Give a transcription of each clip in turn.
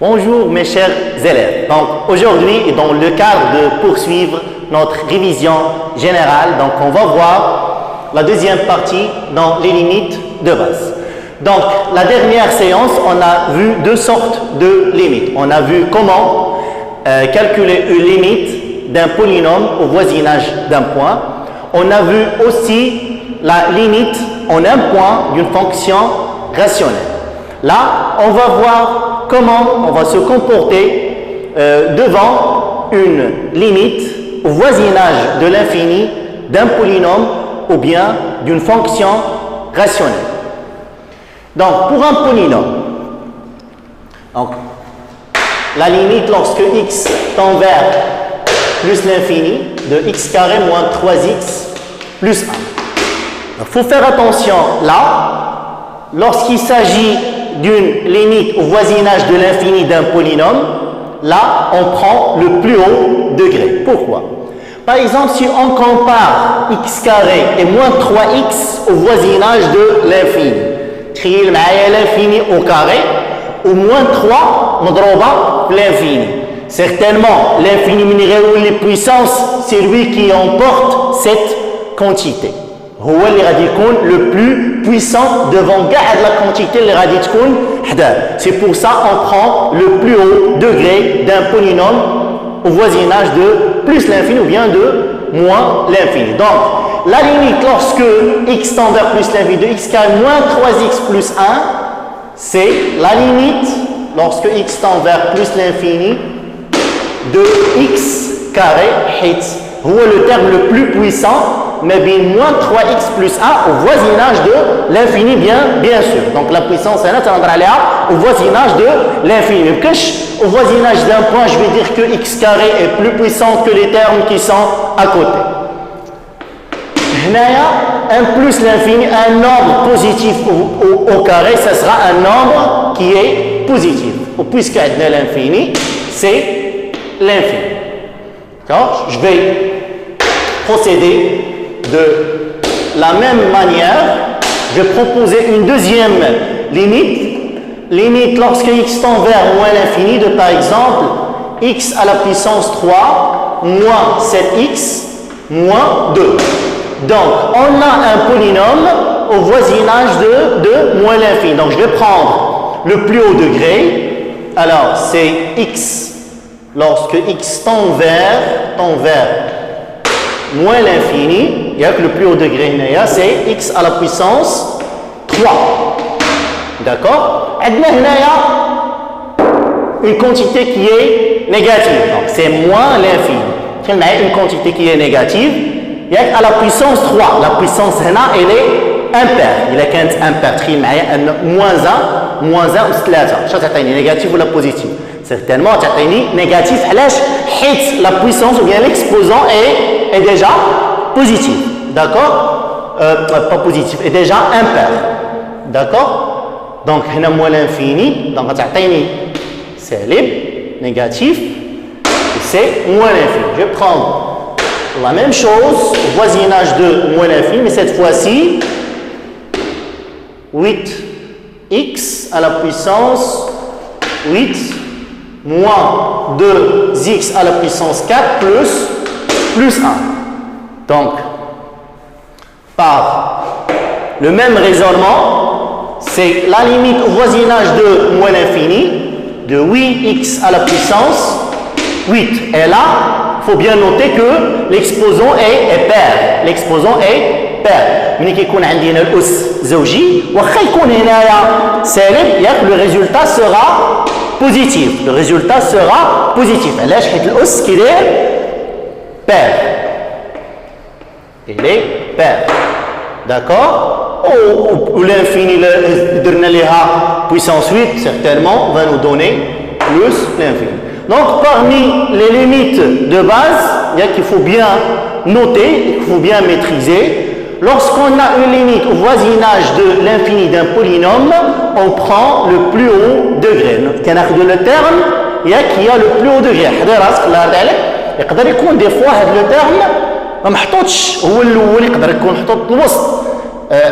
Bonjour mes chers élèves. Donc aujourd'hui, dans le cadre de poursuivre notre révision générale, donc on va voir la deuxième partie dans les limites de base. Donc la dernière séance, on a vu deux sortes de limites. On a vu comment calculer une limite d'un polynôme au voisinage d'un point. On a vu aussi la limite en un point d'une fonction rationnelle. Là, on va voir comment on va se comporter devant une limite au voisinage de l'infini d'un polynôme ou bien d'une fonction rationnelle. Donc, pour un polynôme, donc, la limite lorsque x tend vers plus l'infini de x carré moins 3x plus 1. Il faut faire attention là, lorsqu'il s'agit d'une limite au voisinage de l'infini d'un polynôme, là, on prend le plus haut degré. Pourquoi? Par exemple, si on compare x carré et moins 3x au voisinage de l'infini, تخيل معايا l'infini au carré ou moins 3 مضروبة l'infini. Certainement, l'infini minéraux les puissances, c'est lui qui emporte cette quantité. هو اللي غادي يكون le plus puissant devant كاع la quantité اللي غادي تكون حداه. C'est pour ça on prend le plus haut degré d'un polynôme au voisinage de plus l'infini ou bien de moins l'infini. Donc, la limite lorsque x tend vers plus l'infini de x carré moins 3x plus 1, c'est la limite lorsque x tend vers plus l'infini de x carré, هو le terme le plus puissant, mais bien moins 3x plus 1 au voisinage de l'infini, bien sûr. Donc la puissance, au voisinage de l'infini. Au voisinage d'un point, je vais dire que x carré est plus puissant que les termes qui sont à côté. Un plus l'infini, un nombre positif au carré, ce sera un nombre qui est positif. Puisque l'infini, c'est l'infini. Je vais procéder de la même manière. Je vais proposer une deuxième limite. Limite lorsque x tend vers moins l'infini de par exemple x à la puissance 3 moins 7x moins 2. Donc on a un polynôme au voisinage de moins l'infini. Donc je vais prendre le plus haut degré. Alors c'est x lorsque x tend vers moins l'infini, il y a que le plus haut degré, c'est x à la puissance 3. D'accord? Une quantité qui est négative. Donc c'est moins l'infini. Une quantité qui est négative, il y a à la puissance 3. La puissance elle est impaire. Il est qu'un impair. moins 1 ou 3. Ça c'est négatif ou la positive? Certainement, c'est négatif. La puissance ou bien l'exposant est déjà positif. D'accord? Pas positif, est déjà impair. D'accord? Donc, il y a moins l'infini. Donc, c'est libre, négatif. C'est moins l'infini. Je vais prendre la même chose, voisinage de moins l'infini, mais cette fois-ci, 8x à la puissance 8 moins 2x à la puissance 4 plus 1. Donc, par le même raisonnement, c'est la limite au voisinage de moins l'infini de 8x à la puissance 8. Et là, il faut bien noter que l'exposant est pair. L'exposant est pair. Mais qui qu'on a dit le us زوجي وخا يكون هنايا سالب le résultat sera positif. Le résultat sera positif. علاش حيت الأس كي داير pair. Il est pair. D'accord? Ou l'infini درنا ليها puissance 8 certainement va nous donner plus l'infini. Donc parmi les limites de base, il y a qu'il faut bien noter, qu'il faut bien maîtriser. Lorsqu'on a une limite au voisinage de l'infini d'un polynôme, on prend le plus haut degré. Quand on a le terme, il y a qui a le plus haut degré. يقدر يكون des fois هذا le terme ما محطوطش هو الاول، يقدر يكون محطوط الوسط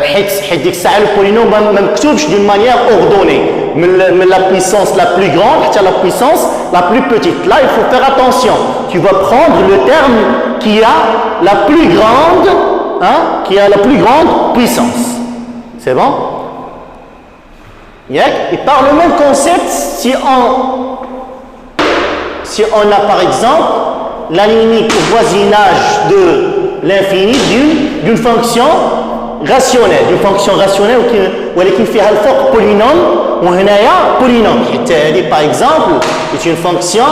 حيت ديك الساعه البولينوم ما مكتوبش d'une manière ordonnée. mais la puissance la plus grande à la puissance la plus petite. Là, il faut faire attention. Tu vas prendre le terme qui a la plus grande, puissance. C'est bon? Et par le même concept, si on a par exemple la limite au voisinage de l'infini d'une fonction rationnelle, ولكن فيها الفوق polynôme وهنايا polynôme. حتى par exemple est une fonction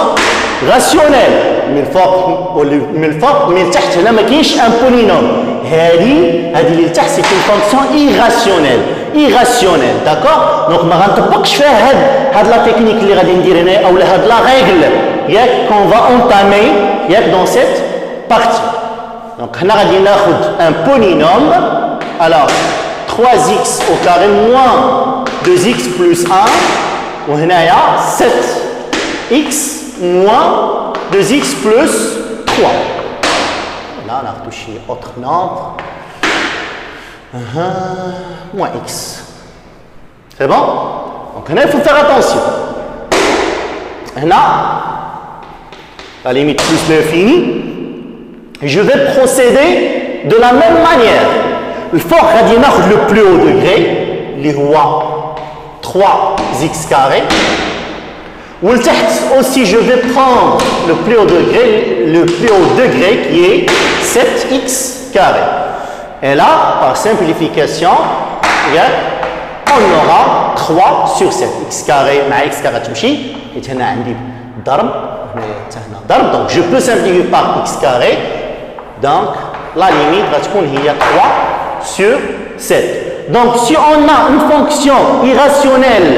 rationnelle من الفوق من تحت هنا ما كاينش ان polynôme. هذه اللي لتحت c'est une fonction irrationnelle, d'accord. Donc ما غنطبقش فيها هاد لا تكنيك اللي غادي ندير هنا او هاد لا رègle qu'on va entamer dans cette partie. Donc هنا غادي ناخذ un polynôme. Alors 3x au carré moins 2x plus 1 وهنايا 7x moins 2x plus 3. Là on a retouché autre nombre. Moins x. C'est bon? Donc là il faut faire attention. Là, la limite plus l'infini, je vais procéder de la même manière. Le fort غادي ناخذ le plus haut degré اللي هو 3x carré. ولتحت aussi je vais prendre le plus haut degré qui est 7x carré. Et là, par simplification, on aura 3 sur 7. x carré مع x carré تمشي. Et هنا عندي ضرب هنا ضرب. Donc je peux simplifier par x carré. Donc la limite va تكون هي 3 sur 7. Donc si on a une fonction irrationnelle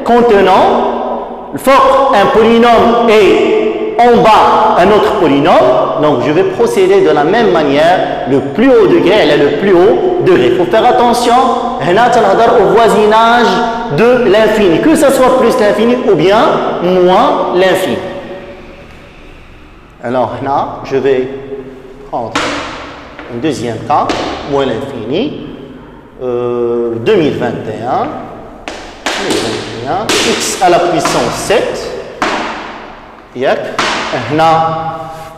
contenant un polynôme et en bas un autre polynôme, donc je vais procéder de la même manière. Le plus haut degré, elle est le plus haut degré. Il faut faire attention, au voisinage de l'infini, que ce soit plus l'infini ou bien moins l'infini. Alors là, je vais prendre un deuxième cas, moins l'infini, 2021, x à la puissance 7, هنا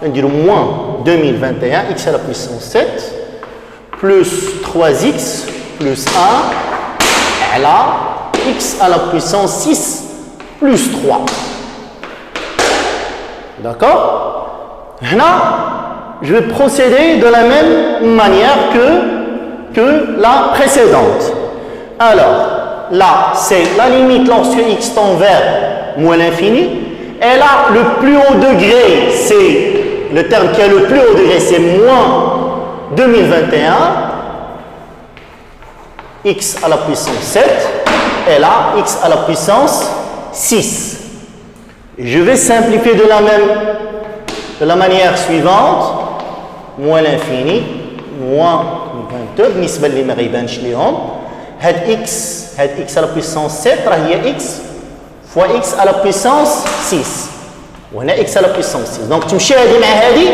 نديرو moins 2021 x à la puissance 7 plus 3x plus 1 على x à la puissance 6 plus 3. D'accord? Là, je vais procéder de la même manière que la précédente. Alors, là, c'est la limite lorsque x tend vers moins l'infini. Et là, le plus haut degré, c'est le terme qui a le plus haut degré, c'est moins 2021, x à la puissance 7, et là, x à la puissance 6. Je vais simplifier de la manière suivante, moins l'infini, moins 22, بالنسبة اللي ما غيبانش ليهم. هاد x à la puissance 7 راه هي x fois x à la puissance 6 وهنا x à la puissance 6. Donc تمشي هذه مع هذه.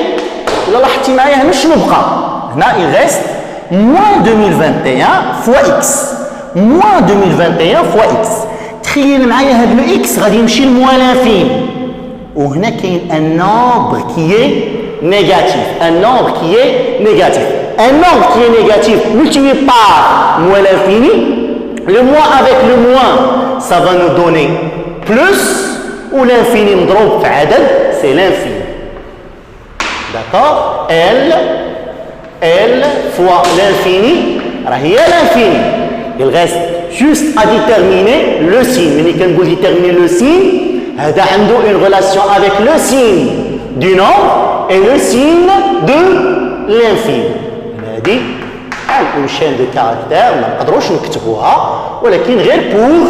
إلا لاحظتي معايا هنا شنو بقى؟ هنا il reste moins 2021 fois x. moins 2021 fois x. تخيل معايا هذا لو x غادي يمشي لموان l'infini. وهنا كاين un nombre qui est négatif. Un nombre qui est négatif. Un nombre qui est négatif multiplié par moins l'infini. Le moins avec le moins, ça va nous donner plus, ou l'infini مضروب في عدد, c'est l'infini. D'accord? L fois l'infini, هي l'infini. Il reste juste à déterminer le signe. Mais quand vous déterminer le signe, هذا عنده une relation avec le signe du nombre et le signe de l'infini. هذه une chaîne de caractères ما نقدروش نكتبوها ولكن غير pour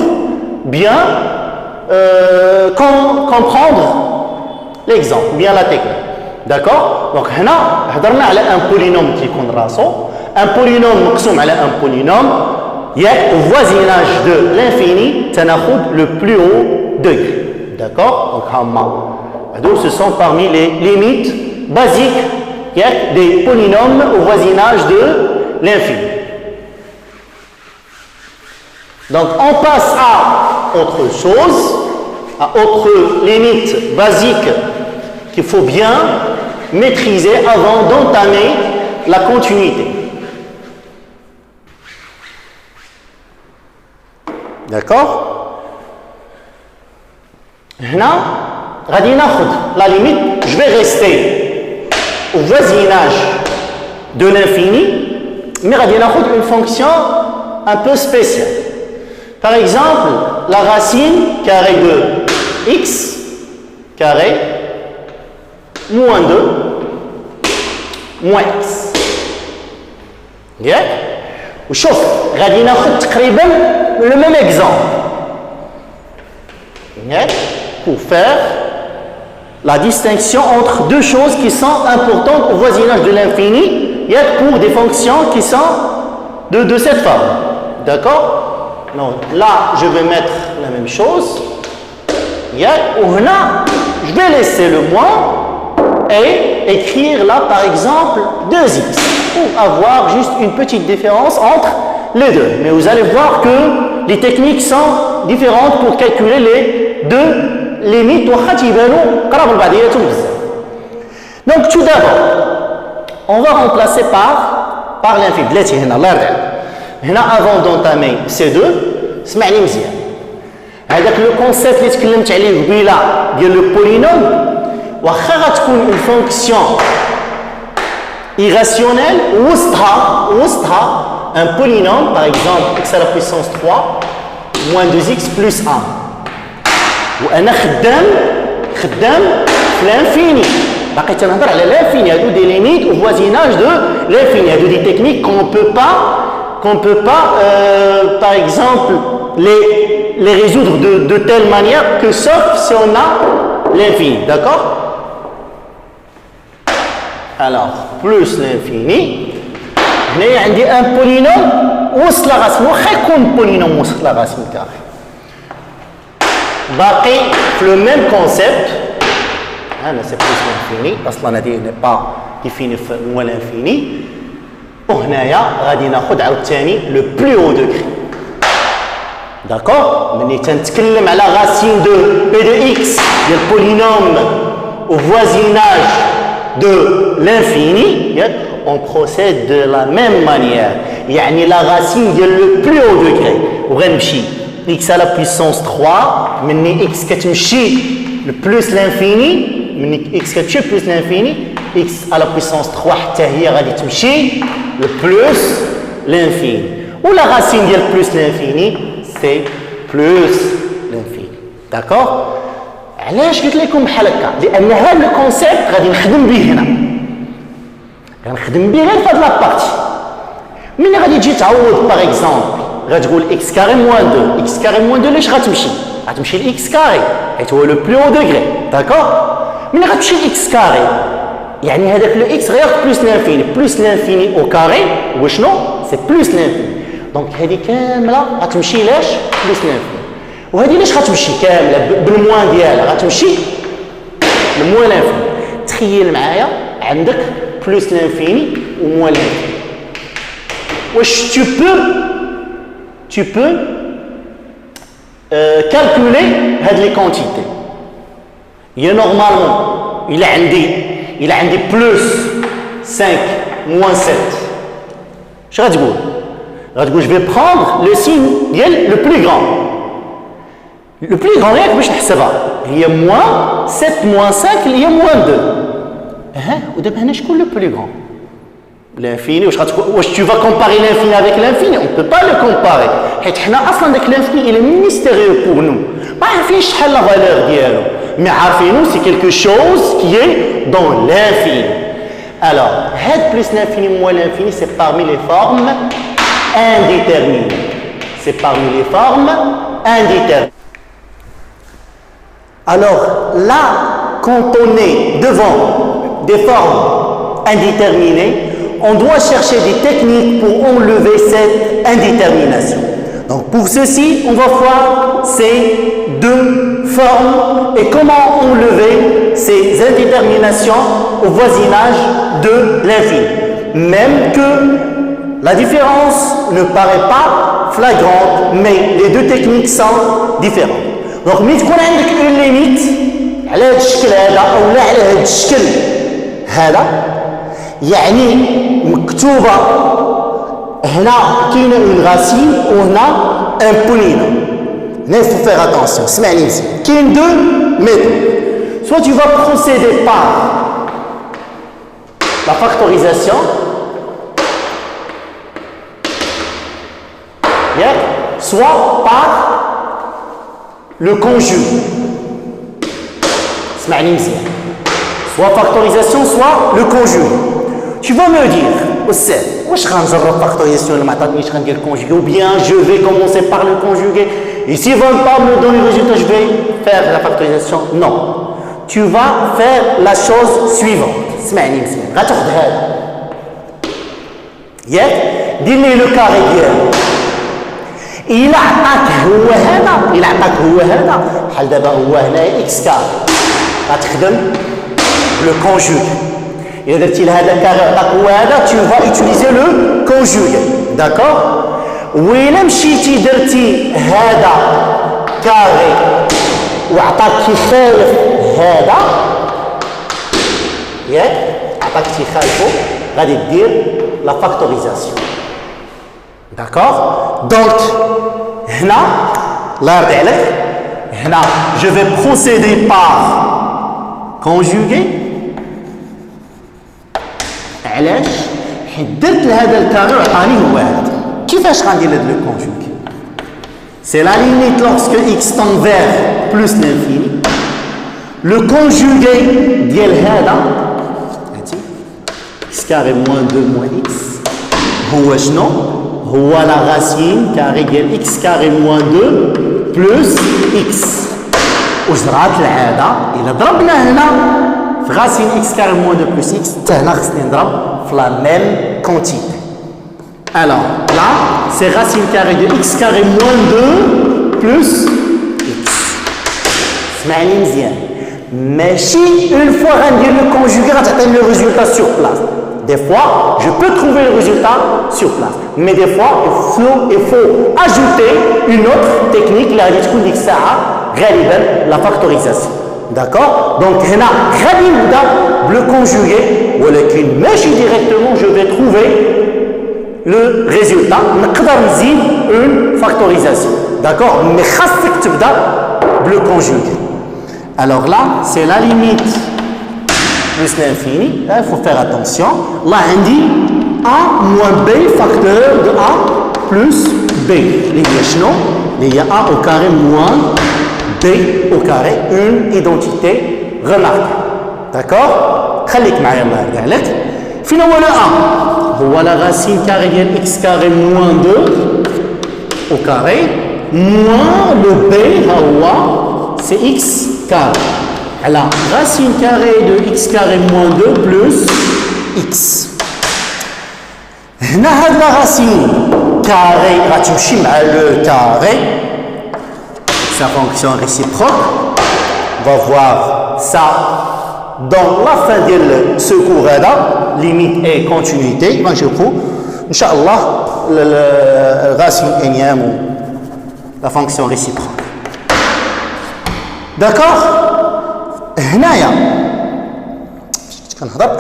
bien comprendre l'exemple, bien la technique. D'accord? Donc هنا هضرنا على un polynôme qui يكون راسو. Un polynôme مقسوم على un polynôme. Au voisinage de l'infini, تناخذ le plus haut degré. D'accord? Donc ce sont parmi les limites basiques des polynômes au voisinage de l'infini. Donc on passe à autre chose, à autre limite basique qu'il faut bien maîtriser avant d'entamer la continuité. D'accord? Là, la limite, je vais rester au voisinage de l'infini, mais je vais une fonction un peu spéciale. Par exemple, la racine carrée de x carré moins 2 moins x. Bien? وشوف غادي ناخذ تقريبا le même exemple. Bien? Pour faire la distinction entre deux choses qui sont importantes au voisinage de l'infini, il y a pour des fonctions qui sont de cette forme. D'accord? Donc là, je vais mettre la même chose. Ou là, je vais laisser le moins et écrire là, par exemple, 2x, pour avoir juste une petite différence entre les deux. Mais vous allez voir que les techniques sont différentes pour calculer les deux limites. Donc tout d'abord, on va remplacer par l'infini. Avant d'entamer ces deux, اسمعني مزيان. هذاك لو كونسيبت اللي تكلمت عليه قبيله ديال لو بولينوم واخا غتكون اون فونكسيون irrationnelle وسطها un polynôme par exemple x à la puissance 3 moins 2x plus 1 وانا خدام في l'infini باقي تنهضر على l'infini هادو دي ليميت au voisinage de l'infini هادو دي techniques qu'on peut pas par exemple les résoudre de telle manière que sauf si on a l'infini, d'accord? Alors, plus l'infini, il y a un polynôme وسط la racine, واخا يكون polynôme وسط la racine carrée. باقي le même concept, c'est plus l'infini, أصلا هذه n'est pas définie moins l'infini. وهنايا غادي ناخذ عاوتاني لو بلو هو دوغري داكور ملي تنتكلم على racine de p de x ديال polynôme au voisinage de l'infini on procède de la même manière يعني la racine ديال le plus haut degré وغنمشي x à la puissance 3 مني x كتمشي plus l'infini مني x كتمشي plus l'infini x à la puissance 3 حتى هي غادي تمشي le plus l'infini. Ou la racine de plus l'infini, c'est plus l'infini. D'accord? علاش قلت لكم بحال هكا؟ لأن هذا الكونسيبت غادي نخدم به هنا. غنخدم به غير في هاد لابارتي. ملي غادي تجي تعوض باغ اكزومبل غتقول x كاري موان 2 x كاري موان 2 لاش غتمشي؟ غتمشي ل x كاري حيت هو لو بلو هو دوغري. داكور؟ ملي غتمشي ل x كاري يعني هذاك لو اكس غير بلوس لانفيني او كاري وشنو سي بلوس لانفيني دونك هذه كامله غتمشي لاش بلوس لانفيني وهذه لاش غتمشي كامله بالموان ديالها غتمشي الموان لانفيني تخيل معايا عندك بلوس لانفيني وموان لانفيني واش tu peux calculer هاد لي كونتيتي هي نورمالمون il a عندي plus 5 moins 7 je غتقول je vais prendre le signe ديال le plus grand ياك باش نحسبها هي moins 7 moins 5 اللي هي moins 2 ودابا هنا شكون le plus grand l'infini واش tu vas comparer l'infini avec l'infini on peut pas le comparer حيت حنا اصلا داك l'infini il est mystérieux pour nous ما عارفينش شحال لا valeur ديالو mais عارفينو c'est quelque chose qui est dans l'infini. Alors, head plus l'infini moins l'infini, c'est parmi les formes indéterminées. C'est parmi les formes indéterminées. Alors, là, quand on est devant des formes indéterminées, on doit chercher des techniques pour enlever cette indétermination. Donc, pour ceci, on va voir ces deux formes et comment enlever ces indéterminations au voisinage de l'infini. Même que la différence ne paraît pas flagrante, mais les deux techniques sont différentes. Donc ملي تكون عندك اون ليميت على هذا الشكل هذا او لا على هذا الشكل هذا يعني مكتوبه هنا كاينه اون غاسين وهنا ان بولينو. هنا il faut faire attention. اسمعني مزيان. كاين دو méthodes. Soit tu vas procéder par la factorisation, yeah, soit par le conjugue. Soit factorisation, soit le conjugue. Tu vas me dire, wesh غنجرب factorisation اللي ما عطاتنيش غندير conjugué, ou bien je vais commencer par le conjugué et s'ils ne veulent pas me donner le résultat je vais faire la factorisation. Non, tu vas faire la chose suivante. اسمعني مزيان غتاخذ هذا ياك دير ليه لو كاري ديالو. إلا عطاك هو هذا إلا عطاك هو هذا بحال دابا هو هنايا إكس كاري غتخدم بلو كونجوغ. إلا درتي لهذا كاري عطاك هو هذا tu vas utiliser le conjugué. d'accord. وإلا مشيتي درتي هذا كاري وعطاك كيخالف هذا ياك عطاك تيخالفو غادي دير لا فاكتوريزاسيون. داكوغ. دونك هنا الله يرضي عليك هنا جو في بروسيدي بار كونجوغي. علاش؟ حيت درت لهذا الكاري وعطاني هو هذا. كيفاش غندير هذا لو كونجوغي؟ سي لا ليميت لورسكو اكس تون فير بلوس لانفيني. لو كونجوغي ديال هذا x carré moins 2 moins x هو شنو؟ هو لا racine carré ديال x carré moins 2 plus x. وجرات العادة إلا ضربنا هنا في racine x carré moins 2 plus x حتى هنا خصني نضرب في la même quantité. Alors là c'est racine carré de x carré moins 2 plus x. اسمعني مزيان ماشي une fois غندير le conjugué غتعطيني le résultat sur place. Des fois, je peux trouver le résultat sur place. Mais des fois, il faut ajouter une autre technique, la factorisation. D'accord? Donc, le conjugué, mais directement, je vais trouver le résultat. Une factorisation. D'accord? Mais le conjugué. Alors là, c'est la limite plus l'infini, il faut faire attention. Là, on dit A moins B facteur de A plus B. Il y a A au carré moins B au carré, une identité remarquable. D'accord? خليك معايا الله يرضي عليك. فين هو le A؟ هو la racine carré ديال x carré moins 2 au carré moins le B هو c'est x carré. Alors, racine carrée de x carré moins 2 plus x. هنا هاد la racine carrée غتمشي مع le carré. Sa fonction réciproque. On va voir ça dans la fin de ce cours là. Limite et continuité. نشوفوا إن شاء الله racine énième ou la fonction réciproque. D'accord? هنايا كنهضر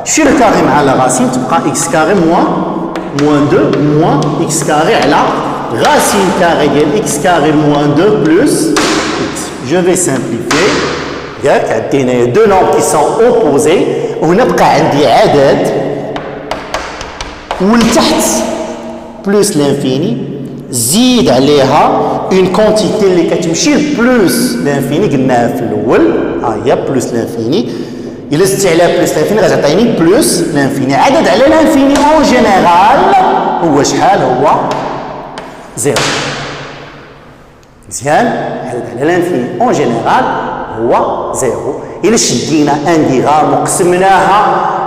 شي الكاري مع لا راسين تبقى اكس كاري موان 2 موان اكس كاري على راسين كاري ديال اكس كاري موان 2 بلس اكس. جو في سامبليفي ياك عندي دو نومبر كي سون اوبوزي وهنا بقى عندي عدد ولتحت بلس لانفيني زيد عليها اون كونتيتي اللي كتمشي بلس لانفيني قلناها في الاول هي بلس لانفيني. الا زدتي عليها بلس لانفيني غتعطيني بلس لانفيني. عدد على لانفيني اون جينيرال هو شحال؟ هو زيرو. مزيان؟ عدد على لانفيني اون جينيرال هو زيرو. الا شدينا ان ديغام وقسمناها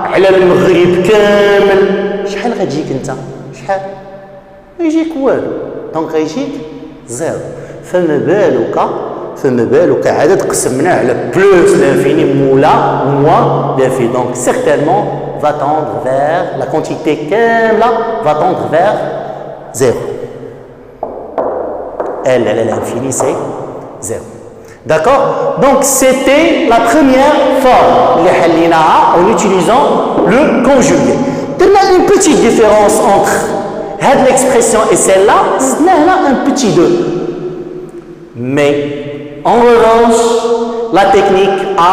على المغرب كامل شحال غتجيك انت؟ شحال؟ ما يجيك والو. دونك غيجيك زيرو. فما بالك عدد قسمناه على بلس l'infini مولا moins l'infini. Donc certainement va tendre vers la quantité كاملة va tendre vers 0. Elle à l'infini c'est 0. D'accord? Donc, c'était la première forme, en utilisant le conjugué. Il y a une petite différence entre cette expression et celle-là, il y a un petit 2. Mais, en revanche, la technique a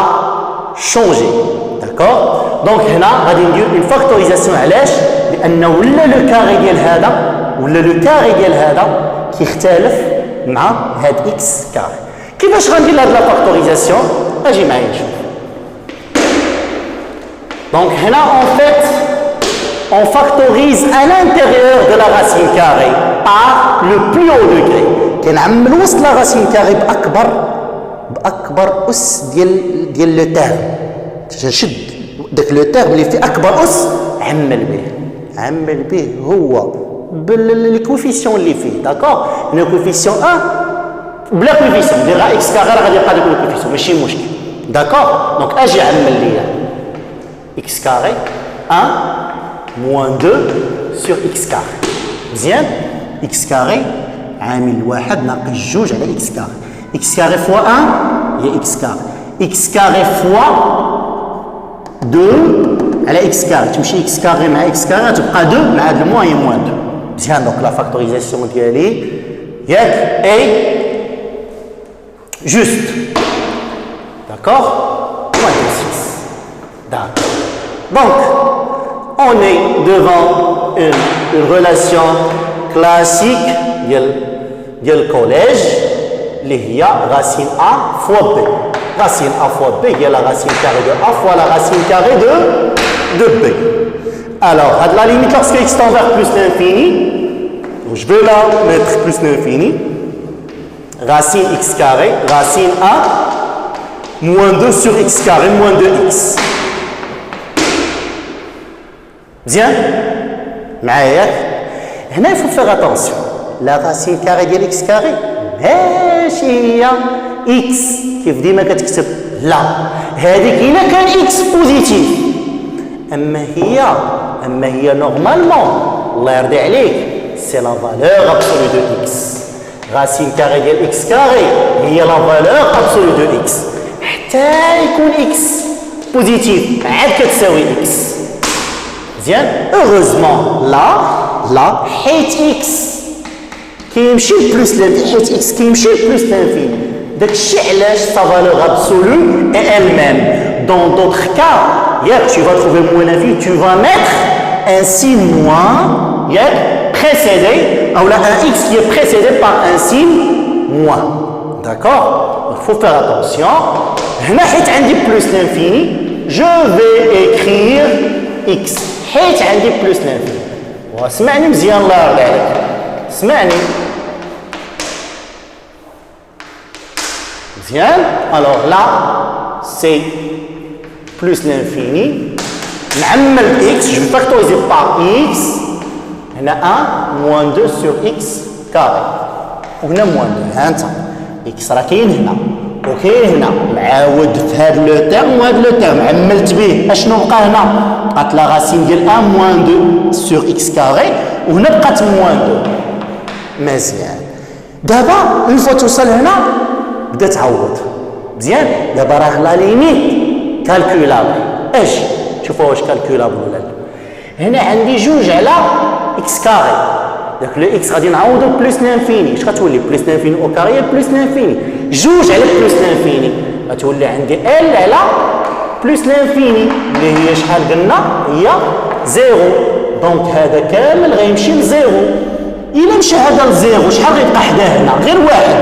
changé. D'accord? Donc, là, on va dire une factorisation à l'âge, le carré ديال هذا ولا le carré ديال هذا كيختلف مع هاد x carré. كيفاش غندير هاد لا فاكتوريزاسيون؟ اجي معايا نشوف. Donc, هنا en fait, on factorise à l'intérieur de la racine carrée par le plus haut degré. كنعمل وسط la racine carrée بأكبر أس ديال لو تيرم. تشد داك لو تيرم اللي فيه أكبر أس عمل به هو بالكوفيسيون اللي فيه. داكور؟ هنا كوفيسيون 1 بلا كوفيسيون دير اكس كاري راه غادي يبقى داك الكوفيسيون ماشي مشكل. داكور؟ دونك اجي عمل ليا اكس كاري 1 موان 2 سور اكس كاري. مزيان؟ اكس كاري عامل واحد ناقص جوج على اكس كاري. اكس كاري فوا 1 هي اكس كاري. اكس كاري فوا 2 على اكس كاري تمشي اكس كاري مع اكس كاري تبقى 2 مع هاد الموان هي موان 2. مزيان دونك لا فاكتوريزاسيون ديالي ياك اي juste. D'accord? Moins de 6. D'accord. Donc, on est devant une relation classique du collège, qui est racine A fois B. Racine A fois B, il y a la racine carrée de A fois la racine carrée de B. Alors, à la limite, lorsque x tend vers plus l'infini, je vais là mettre plus l'infini. Racine x carré, racine A, moins 2 sur x carré, moins 2x. Bien? Maintenant, il faut faire attention. La racine carrée de x carré, ماشي هي x كيف ديما كتكتب لا هذيك إلا كان x بوزيتيف. أما هي نورمالمون الله يرضي عليك سي لا فالور ابسولو دو x. racine carrée ديال x carré هي لا فالور ابسولو دو x حتى يكون x بوزيتيف عاد كتساوي x. مزيان؟ هوروزمون لا حيت x كيمشي بلوس لانفيني حيت x كيمشي بلوس لانفيني داكشي علاش sa valeur absolue est elle-même. Dans d'autres cas, tu vas trouver moins l'infini, tu vas mettre un signe moins précédé, ou là un x qui est précédé par un signe moins. D'accord? Il faut faire attention. هنا حيت عندي plus l'infini, je vais écrire x. حيت عندي plus l'infini. واسمعني مزيان الله يرضي عليك. اسمعني. Bien. Alors là, c'est plus l'infini. نعمل x, je vais factoriser par x. هنا 1 moins 2 sur x carré. وهنا moins 2. ها انت x راه كاين هنا وكاين هنا معاود في هذا لو تيرم وهذا لو تيرم عملت به اشنو بقى هنا؟ بقات لا راسين ديال 1 moins 2 sur x carré وهنا بقات moins 2. مزيان. دابا اون فوا توصل هنا بدا تعوض. مزيان؟ دابا راه لا ليميت كالكولابل. اش؟ شوفوا واش كالكولابل ولا لا. هنا عندي جوج على اكس كاري. داك لو اكس غادي نعوضو بلوس لانفيني. اش غتولي؟ بلوس لانفيني او كاري بلوس لانفيني. جوج على بلوس لانفيني غتولي عندي ال على بلوس لانفيني اللي هي شحال قلنا؟ هي زيرو. دونك هذا كامل غيمشي لزيرو. إلا مشى هذا لزيرو شحال غيبقى حداه هنا؟ غير واحد.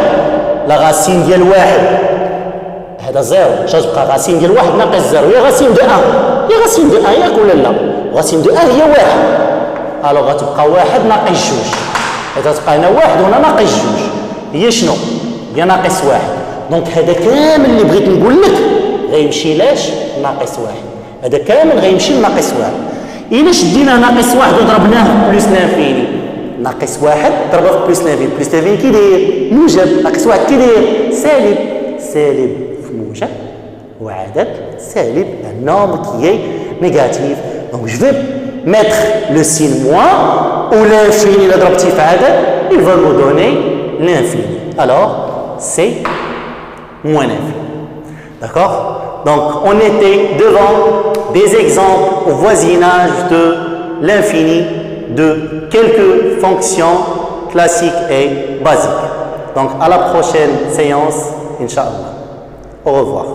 لا غاسين ديال واحد هذا زيرو. اش غتبقى؟ غاسين ديال واحد ناقص زيرو هي غاسين دو 1. هي غاسين دو 1 ياك ولا لا؟ غاسين دو 1 هي واحد. الوغ غتبقى واحد ناقص جوج. غتبقى هنا واحد وهنا ناقص جوج. هي شنو؟ هي ناقص واحد. دونك هذا كامل اللي بغيت نقول لك غيمشي لاش؟ ناقص واحد. هذا كامل غيمشي لناقص واحد. إلا شدينا ناقص واحد وضربناه بلوس لانفيني ناقص واحد ضربه في بلوس لانفيني. بلوس لانفيني كي داير؟ موجب. ناقص واحد كي داير؟ سالب. سالب في موجب وعدد سالب un nombre qui est négatif. Donc je vais mettre le signe moins ou l'infini. إلا ضربتي في عدد il va me donner l'infini. Alors c'est moins l'infini. D'accord? Donc, on était devant des exemples au voisinage de l'infini de quelques fonctions classiques et basiques. Donc, à la prochaine séance, Inch'Allah. Au revoir.